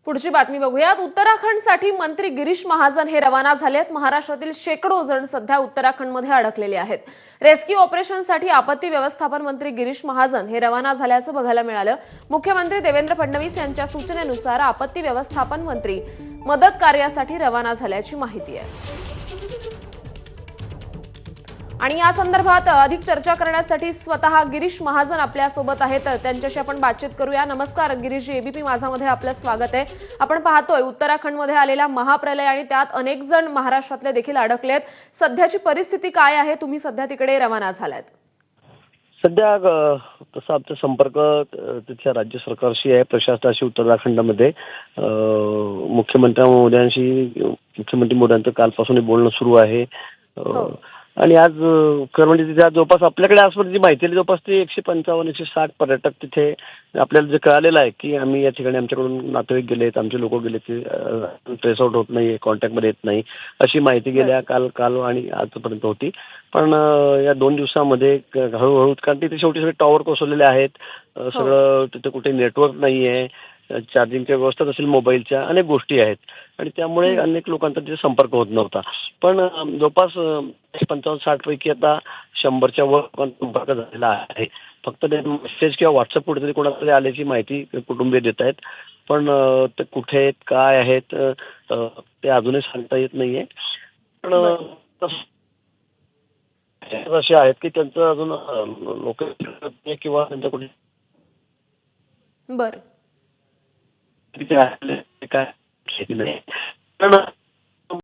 पुढची बातमी बघूयात। उत्तराखंडसाठी मंत्री गिरीश महाजन हे रवाना झालेत। महाराष्ट्रातील शेकडो जण सध्या उत्तराखंडमध्ये अडकलेले आहेत। रेस्क्यू ऑपरेशनसाठी आपत्ती व्यवस्थापन मंत्री गिरीश महाजन हे रवाना झाल्याचं बघायला मिळालं। मुख्यमंत्री देवेंद्र फडणवीस यांच्या सूचनेनुसार आपत्ती व्यवस्थापन मंत्री मदत कार्यासाठी रवाना झाल्याची माहिती आहे। आणि या संदर्भात अधिक चर्चा करण्यासाठी स्वतः गिरीश महाजन आपल्या सोबत आहेत। त्यांच्याशी आपण बातचीत करूया। नमस्कार गिरीश, एबीपी माझामध्ये आपलं स्वागत आहे। आपण पाहतोय उत्तराखंडमध्ये आलेला महाप्रलय आणि त्यात अनेक जण महाराष्ट्रातले देखील अडकलेत। सध्याची परिस्थिती काय आहे? तुम्ही सध्या तिकडे रवाना झालात। सध्या तसा आमचा संपर्क तिथल्या राज्य सरकारशी आहे, प्रशासनाशी उत्तराखंडमध्ये। मुख्यमंत्री मोदयांचं कालपासून बोलणं सुरू आहे। आणि आज म्हणजे तिथे जवळपास आपल्याकडे आजपर्यंत जी माहिती आली जवळपास ते 155-160 पर्यटक तिथे आपल्याला जे कळालेलं आहे की आम्ही या ठिकाणी आमच्याकडून नातेवाईक गेलेत, आमचे लोक गेले, ते ट्रेस आउट होत नाही, कॉन्टॅक्टमध्ये येत नाही अशी माहिती गेल्या काल आणि आजपर्यंत होती। पण या 2 दिवसामध्ये हळूहळू, कारण तिथे शेवटी सगळे टॉवर कोसळलेले आहेत, सगळं तिथे कुठे नेटवर्क नाही आहे, चार्जिंगच्या व्यवस्था नसेल, मोबाईलच्या अनेक गोष्टी आहेत आणि त्यामुळे अनेक लोकांचा तिथे संपर्क होत नव्हता। पण जवळपास 55-60 पैकी आता 100च्या वर संपर्क झालेला आहे। फक्त मेसेज किंवा व्हॉट्सअप कुठेतरी कोणाकडे आल्याची माहिती कुटुंबीय देत आहेत, पण ते कुठे आहेत, काय आहेत ते अजूनही सांगता येत नाहीये। पण असे आहेत की त्यांचं अजून लोक किंवा त्यांच्या कुठे बरं काय नाही, पण